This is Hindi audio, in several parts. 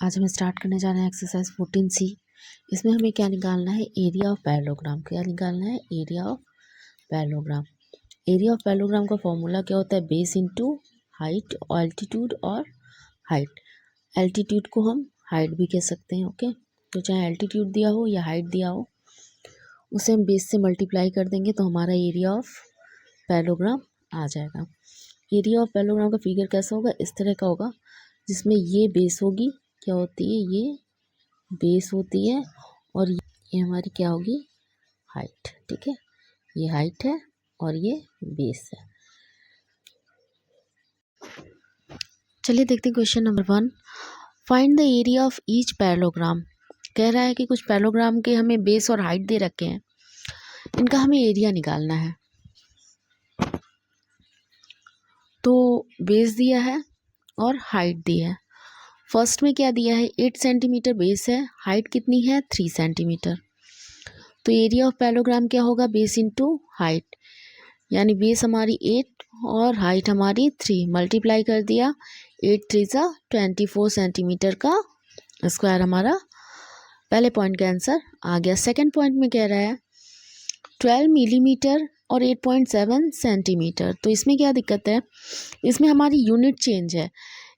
आज हम स्टार्ट करने जा रहे हैं एक्सरसाइज 14C। इसमें हमें क्या निकालना है, एरिया ऑफ पैरेललोग्राम। क्या निकालना है, area of parallelogram. Area of parallelogram का फॉर्मूला क्या होता है, बेस इंटू हाइट, एल्टीट्यूड और हाइट। एल्टीट्यूड को हम हाइट भी कह सकते हैं, ओके। तो चाहे एल्टीट्यूड दिया हो या हाइट दिया हो, उसे हम बेस से मल्टीप्लाई कर देंगे तो हमारा एरिया ऑफ पैरेललोग्राम आ जाएगा। एरिया ऑफ पैरेललोग्राम का फिगर कैसा होगा, इस तरह का होगा, जिसमें ये बेस होगी, क्या होती है, ये बेस होती है और ये हमारी क्या होगी, हाइट। ठीक है, ये हाइट है और ये बेस है। चलिए देखते हैं question number 1। Find the area of each parallelogram. कह रहा है कि कुछ पैरेललोग्राम के हमें बेस और हाइट दे रखे हैं, इनका हमें एरिया निकालना है। तो बेस दिया है और हाइट दी है। फर्स्ट में क्या दिया है, 8 सेंटीमीटर बेस है, हाइट कितनी है, 3 सेंटीमीटर। तो एरिया ऑफ पैरेललोग्राम क्या होगा, बेस इंटू हाइट, यानी बेस हमारी 8 और हाइट हमारी 3, मल्टीप्लाई कर दिया, 8 3 24 सेंटीमीटर का स्क्वायर हमारा पहले पॉइंट का आंसर आ गया। सेकंड पॉइंट में कह रहा है 12 मिलीमीटर और 8.7 सेंटीमीटर। तो इसमें क्या दिक्कत है, इसमें हमारी यूनिट चेंज है,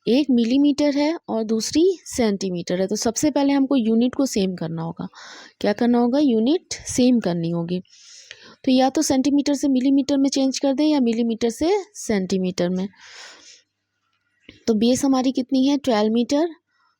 एक मिलीमीटर है और दूसरी सेंटीमीटर है। तो सबसे पहले हमको यूनिट को सेम करना होगा। क्या करना होगा, यूनिट सेम करनी होगी। तो या तो सेंटीमीटर से मिलीमीटर में चेंज कर दें या मिलीमीटर से सेंटीमीटर में। तो बेस हमारी कितनी है, 12 मीटर,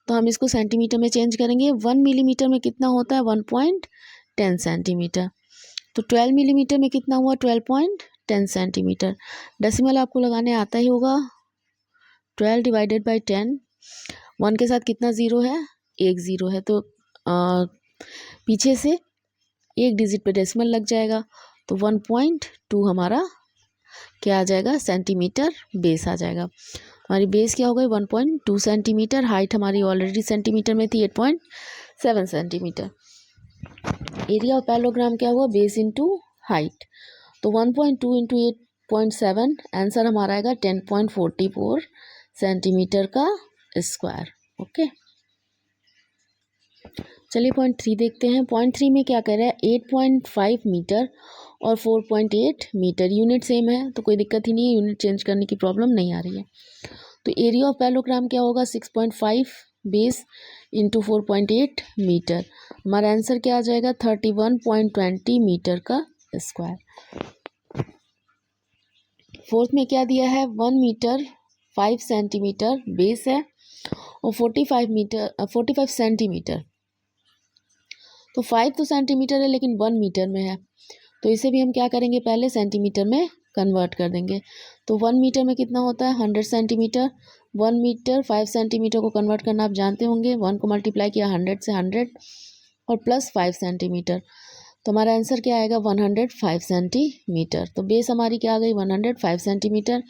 तो हम इसको सेंटीमीटर में चेंज करेंगे। 1 मिलीमीटर में कितना होता है, 1.10 सेंटीमीटर। तो 12 मिलीमीटर में कितना हुआ, 12.10 सेंटीमीटर। डेसिमल आपको लगाने आता ही होगा, 12 डिवाइडेड बाई 10। 1 के साथ कितना ज़ीरो है, एक ज़ीरो है, तो पीछे से एक डिजिट पे डेसिमल लग जाएगा। तो 1.2 हमारा क्या आ जाएगा, सेंटीमीटर बेस आ जाएगा। हमारी बेस क्या हो गई, 1.2 सेंटीमीटर। हाइट हमारी ऑलरेडी सेंटीमीटर में थी, 8.7 सेंटीमीटर। एरिया ऑफ पैरेललोग्राम क्या हुआ, बेस इंटू हाइट। तो 1.2 इंटू 8.7, आंसर हमारा आएगा 10.44 सेंटीमीटर का स्क्वायर, ओके। चलिए पॉइंट 3 देखते हैं। पॉइंट 3 में क्या कह रहा है, 8.5 मीटर और 4.8 मीटर, यूनिट सेम है तो कोई दिक्कत ही नहीं है, यूनिट चेंज करने की प्रॉब्लम नहीं आ रही है। तो एरिया ऑफ पैरेललोग्राम क्या होगा, 6.5 बेस इंटू 4.8 मीटर। हमारा आंसर क्या आ जाएगा, 31.20 मीटर का स्क्वायर। फोर्थ में क्या दिया है, 1 मीटर 5 सेंटीमीटर बेस है और 45 सेंटीमीटर। तो 5 तो सेंटीमीटर है लेकिन 1 मीटर में है, तो इसे भी हम क्या करेंगे, पहले सेंटीमीटर में कन्वर्ट कर देंगे। तो 1 मीटर में कितना होता है, 100 सेंटीमीटर। 1 मीटर 5 सेंटीमीटर को कन्वर्ट करना आप जानते होंगे, 1 को मल्टीप्लाई किया 100 से 100 और प्लस 5 सेंटीमीटर। तो हमारा आंसर क्या आएगा, 105 सेंटीमीटर। तो बेस हमारी क्या आ गई, 105 सेंटीमीटर।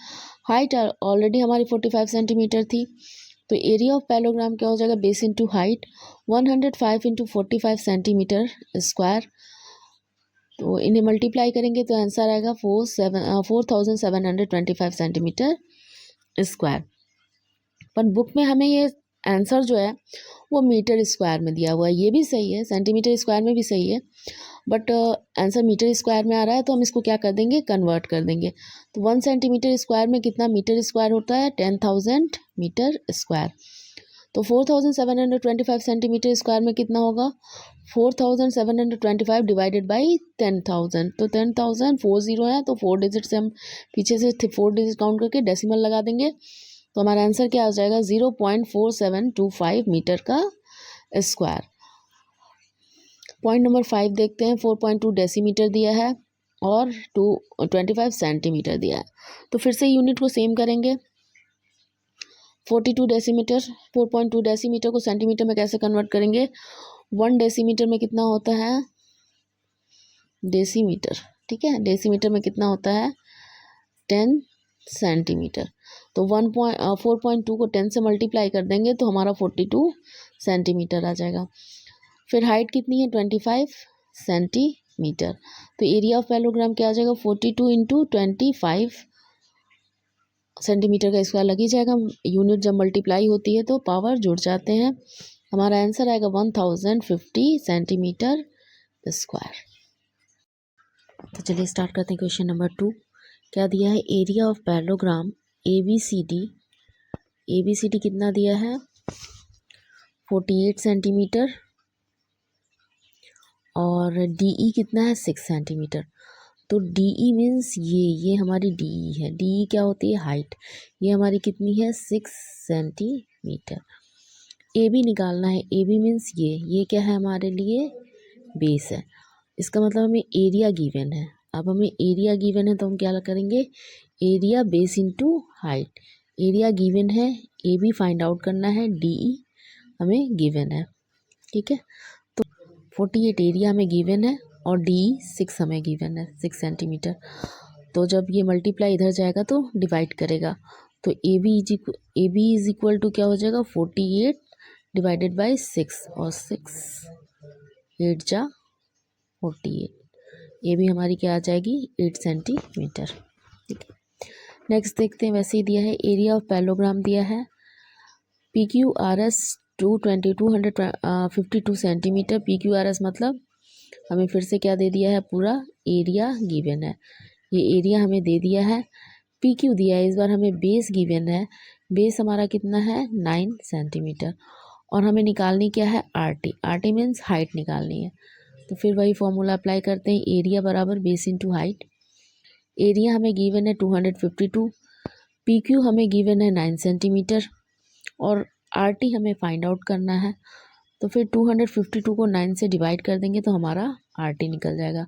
हाइट ऑलरेडी हमारी 45 सेंटीमीटर थी। तो एरिया ऑफ पैरेललोग्राम क्या हो जाएगा, base into height, 105 into 45 centimetre square. तो इन्हें मल्टीप्लाई करेंगे तो आंसर आएगा 4725 सेंटीमीटर स्क्वायर। पर बुक में हमें ये आंसर जो है वो मीटर स्क्वायर में दिया हुआ है। ये भी सही है, सेंटीमीटर स्क्वायर में भी सही है, बट आंसर मीटर स्क्वायर में आ रहा है तो हम इसको क्या कर देंगे, कन्वर्ट कर देंगे। तो 1 सेंटीमीटर स्क्वायर में कितना मीटर स्क्वायर होता है, 10,000 मीटर स्क्वायर। तो 4725 सेंटीमीटर स्क्वायर में कितना होगा, 4725 डिवाइडेड बाई 10,000। तो 10,000 4 जीरो है, तो 4 डिजिट से हम पीछे से 4 डिजिट काउंट करके डेसिमल लगा देंगे। तो हमारा आंसर क्या आ जाएगा, 0.4725 मीटर का स्क्वायर। पॉइंट नंबर 5 देखते हैं। 4.2 डेसीमीटर दिया है और 25 सेंटीमीटर दिया है। तो फिर से यूनिट को सेम करेंगे। 42 डेसीमीटर, 4.2 डेसीमीटर को सेंटीमीटर में कैसे कन्वर्ट करेंगे, 1 डेसीमीटर में कितना होता है, डेसीमीटर, ठीक है। डेसीमीटर में कितना होता है, 10 सेंटीमीटर। तो 4.2 को 10 से मल्टीप्लाई कर देंगे तो हमारा 42 सेंटीमीटर आ जाएगा। फिर हाइट कितनी है, 25 सेंटीमीटर। तो एरिया ऑफ पैरेललोग्राम क्या आ जाएगा, 42 इंटू 25 सेंटीमीटर का स्क्वायर लग ही जाएगा, यूनिट जब मल्टीप्लाई होती है तो पावर जुड़ जाते हैं। हमारा आंसर आएगा 1050 सेंटीमीटर स्क्वायर। तो चलिए स्टार्ट करते हैं क्वेश्चन नंबर 2। क्या दिया है? Area of parallelogram ABCD, ABCD कितना दिया है? 48 सेंटीमीटर और DE कितना है? 6 सेंटीमीटर। तो DE मीन्स ये हमारी DE है। DE क्या होती है? हाइट। ये हमारी कितनी है? 6 सेंटीमीटर। AB निकालना है। AB मीन्स ये क्या है हमारे लिए? बेस है। इसका मतलब हमें एरिया गिवन है। अब हमें एरिया गिवन है तो हम क्या करेंगे? Area base into height. Area given है, AB फाइंड आउट करना है, DE हमें गिवन है। ठीक है, तो 48 एरिया हमें गिवन है और DE 6 हमें गिवन है, 6 सेंटीमीटर। तो जब ये मल्टीप्लाई इधर जाएगा तो डिवाइड करेगा, तो AB इज इक्वल टू क्या हो जाएगा? 48 डिवाइडेड बाई 6 और 6 8 जा 48। AB हमारी क्या आ जाएगी? 8 सेंटीमीटर। ठीक है, नेक्स्ट देखते हैं। वैसे ही दिया है एरिया ऑफ पैरेललोग्राम दिया है PQRS 252 सेंटीमीटर। PQRS मतलब हमें फिर से क्या दे दिया है? पूरा एरिया गिवन है। ये एरिया हमें दे दिया है। PQ दिया है, इस बार हमें बेस गिवन है। बेस हमारा कितना है? 9 सेंटीमीटर। और हमें निकालनी क्या है? RT। RT मीन्स हाइट निकालनी है। तो फिर वही फॉर्मूला अप्लाई करते हैं, एरिया बराबर बेस इंटू हाइट। एरिया हमें गिवन है 252, PQ हमें गिवन है 9 सेंटीमीटर और RT हमें फाइंड आउट करना है। तो फिर 252 को 9 से डिवाइड कर देंगे तो हमारा RT निकल जाएगा।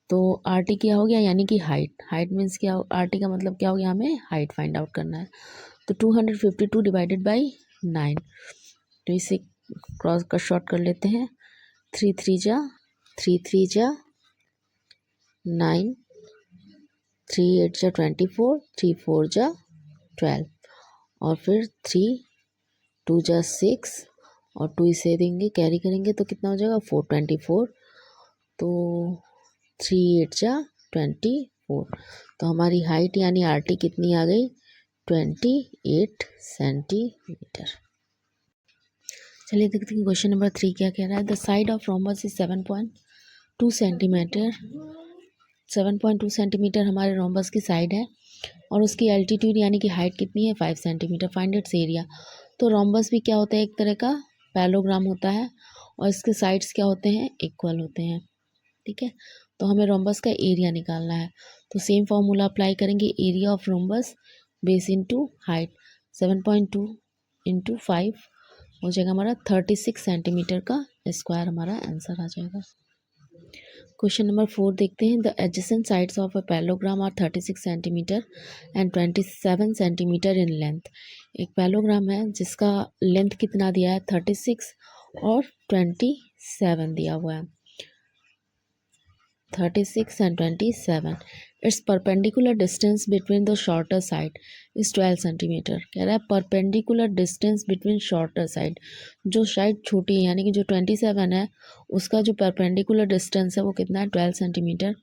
तो RT क्या हो गया? यानी कि हाइट। हाइट मीन्स क्या? RT का मतलब क्या हो गया? हमें हाइट फाइंड आउट करना है। तो 252 डिवाइडेड बाई 9, तो इसे क्रॉस का शॉर्ट कर लेते हैं। 3 3 जा 9, 3 8 जा 24, 3 4 जा 12 और फिर 3 2 जा 6 और 2 इसे देंगे, कैरी करेंगे तो कितना हो जाएगा? 424। तो 3 8 जा 24। तो हमारी हाइट यानी RT कितनी आ गई? 28 सेंटीमीटर। चलिए देखते हैं क्वेश्चन नंबर 3 क्या कह रहा है। The side of rhombus is 7.2 centimetre. 7.2 centimetre हमारे रोम्बस की साइड है और उसकी एल्टीट्यूड यानी कि हाइट कितनी है? 5 सेंटीमीटर। Find its area. तो रोम्बस भी क्या होता है? एक तरह का पैरेललोग्राम होता है और इसके साइड्स क्या होते हैं? इक्वल होते हैं। ठीक है, तो हमें रोम्बस का एरिया निकालना है। तो सेम फॉर्मूला अप्लाई करेंगे, area of rhombus base into height. 7.2 into 5 हो जाएगा हमारा 36 सेंटीमीटर का स्क्वायर, हमारा आंसर आ जाएगा। क्वेश्चन नंबर 4 देखते हैं। The adjacent sides of a parallelogram are 36 centimetre and 27 centimetre in length. एक पैरेललोग्राम है जिसका लेंथ कितना दिया है? 36 और 27 दिया हुआ है। 36 and 27. Its perpendicular distance between the shorter side is 12 centimetre. कह रहा है perpendicular distance between shorter side, जो साइड छोटी है यानी कि जो 27 है उसका जो परपेंडिकुलर डिस्टेंस है वो कितना है? 12 centimetre.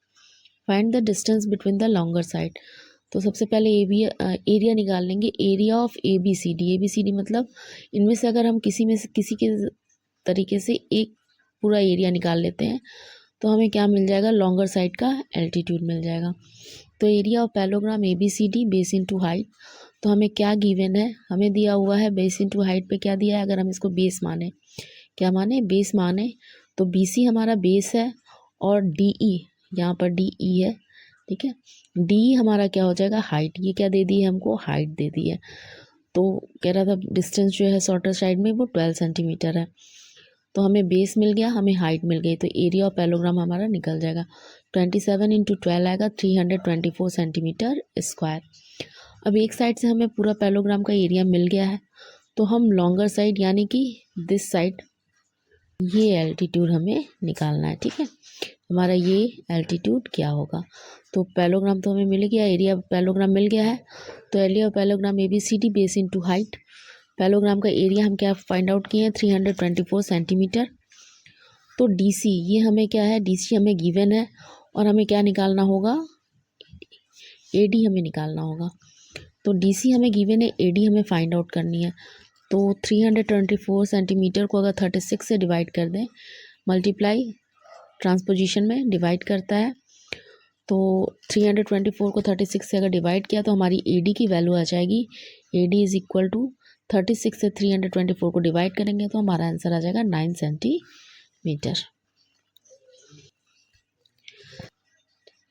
Find the distance between the longer side. तो सबसे पहले एरिया निकाल लेंगे। Area of ABCD। ABCD मतलब इनमें से अगर हम किसी के तरीके से एक पूरा एरिया निकाल लेते हैं तो हमें क्या मिल जाएगा? लॉन्गर साइड का एल्टीट्यूड मिल जाएगा। तो area of parallelogram ABCD base into height. तो हमें क्या गिवन है? हमें दिया हुआ है बेस इंटू हाइट पे क्या दिया है? अगर हम इसको बेस माने, क्या माने? बेस माने, तो BC हमारा बेस है और DE यहाँ पर DE है। ठीक है, DE हमारा क्या हो जाएगा? हाइट। ये क्या दे दी है हमको? हाइट दे दी है। तो कह रहा था डिस्टेंस जो है शॉर्टर साइड में वो 12 सेंटीमीटर है। तो हमें बेस मिल गया, हमें हाइट मिल गई, तो एरिया ऑफ पैरेललोग्राम हमारा निकल जाएगा। 27 इंटू 12 आएगा 324 सेंटीमीटर स्क्वायर। अब एक साइड से हमें पूरा पैरेललोग्राम का एरिया मिल गया है तो हम लॉन्गर साइड यानी कि दिस साइड ये एल्टीट्यूड हमें निकालना है। ठीक है, हमारा ये एल्टीट्यूड क्या होगा? तो पैरेललोग्राम तो हमें मिल गया, एरिया पैरेललोग्राम मिल गया है। तो area parallelogram ABCD base into height. Parallelogram का एरिया हम क्या फाइंड आउट किए हैं? 324 सेंटीमीटर। तो DC ये हमें क्या है? DC हमें गिवन है और हमें क्या निकालना होगा? AD हमें निकालना होगा। तो DC हमें गिवन है, AD हमें फाइंड आउट करनी है। तो 324 सेंटीमीटर को अगर 36 से डिवाइड कर दें, मल्टीप्लाई ट्रांसपोजिशन में डिवाइड करता है, तो 324 को 36 से अगर डिवाइड किया तो हमारी AD की वैल्यू आ जाएगी, AD इज इक्वल टू 36 से 324 को डिवाइड करेंगे तो हमारा आंसर आ जाएगा 9 सेंटीमीटर।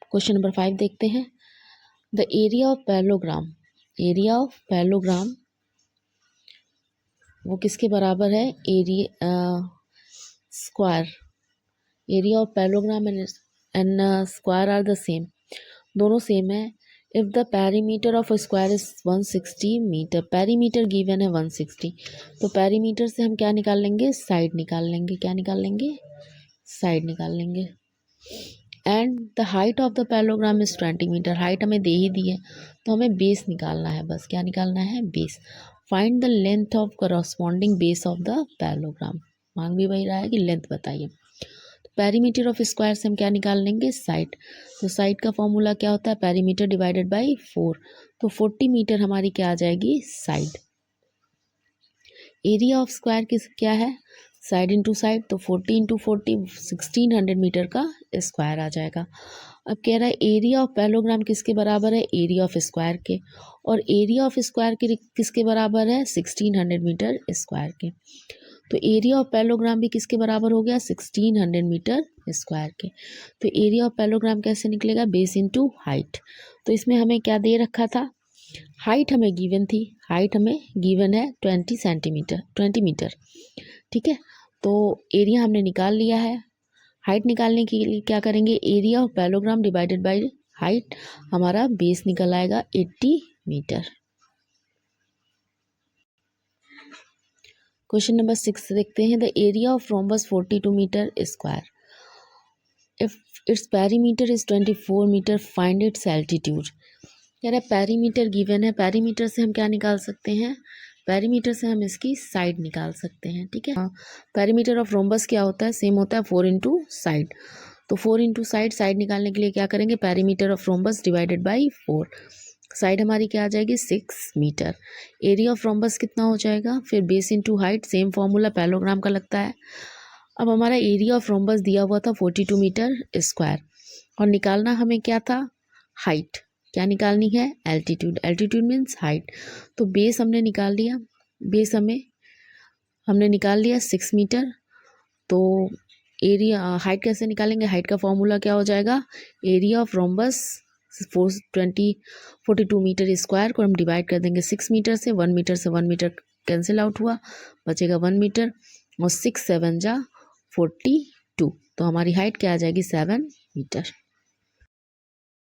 क्वेश्चन नंबर 5 देखते हैं। The area of parallelogram, area of parallelogram वो किसके बराबर है, area square, area of parallelogram and square are the same, दोनों सेम है। If the perimeter of square is 160 metre, perimeter given है 160, तो पेरीमीटर से हम क्या निकाल लेंगे, साइड निकाल लेंगे, क्या निकाल लेंगे, साइड निकाल लेंगे। And the height of the parallelogram is 20 metre, height हमें दे ही दी है तो हमें बेस निकालना है, बस क्या निकालना है, base. Find the length of corresponding base of the parallelogram, मांग भी वही रहा है कि लेंथ बताइए। तो पेरीमीटर ऑफ स्क्वायर से हम क्या निकाल लेंगे, साइड, तो साइड का फॉर्मूला क्या होता है, पेरीमीटर डिवाइडेड बाई 4, तो 40 मीटर हमारी क्या आ जाएगी, साइड। एरिया ऑफ स्क्वायर किस क्या है, साइड इंटू साइड, तो 40 इंटू 40 1600 मीटर का स्क्वायर आ जाएगा। अब कह रहा है एरिया ऑफ पैरेललोग्राम किसके बराबर है, एरिया ऑफ स्क्वायर के, और एरिया ऑफ स्क्वायर के किसके बराबर है, 1600 मीटर स्क्वायर के। तो एरिया ऑफ पैरेललोग्राम भी किसके बराबर हो गया, 1600 मीटर स्क्वायर के। तो एरिया ऑफ पैरेललोग्राम कैसे निकलेगा, बेस इंटू हाइट। तो इसमें हमें क्या दे रखा था, हाइट हमें गिवन थी, हाइट हमें गिवन है 20 सेंटीमीटर, 20 मीटर, ठीक है। तो एरिया हमने निकाल लिया है, हाइट निकालने के लिए क्या करेंगे, area of parallelogram divided by height, हमारा बेस निकल आएगा 80 मीटर। क्वेश्चन नंबर 6 देखते हैं। The area of rhombus 42 metre square, if its perimeter is 24 metre, find its altitude. कह रहा है पेरीमीटर गिवन है, पेरीमीटर से हम क्या निकाल सकते हैं, पेरीमीटर से हम इसकी साइड निकाल सकते हैं, ठीक है। पेरीमीटर ऑफ रोम्बस क्या होता है, सेम होता है 4 इंटू साइड, तो 4 इंटू साइड, साइड निकालने के लिए क्या करेंगे, perimeter of rhombus divided by 4, side हमारी क्या आ जाएगी 6 मीटर। एरिया ऑफ रोम्बस कितना हो जाएगा, फिर base into height, same formula parallelogram का लगता है। अब हमारा एरिया ऑफ रोम्बस दिया हुआ था 42 मीटर स्क्वायर, और निकालना हमें क्या था, हाइट, क्या निकालनी है, एल्टीट्यूड, एल्टीट्यूड मीन्स हाइट। तो बेस हमने निकाल लिया, बेस हमने निकाल लिया 6 मीटर। तो एरिया, हाइट कैसे निकालेंगे, हाइट का फॉर्मूला क्या हो जाएगा, area of rhombus 42 metre square को हम डिवाइड कर देंगे 6 मीटर से, 1 मीटर से 1 मीटर कैंसिल आउट हुआ, बचेगा 1 मीटर, और 6 7 जा 42, तो हमारी हाइट क्या आ जाएगी 7 मीटर।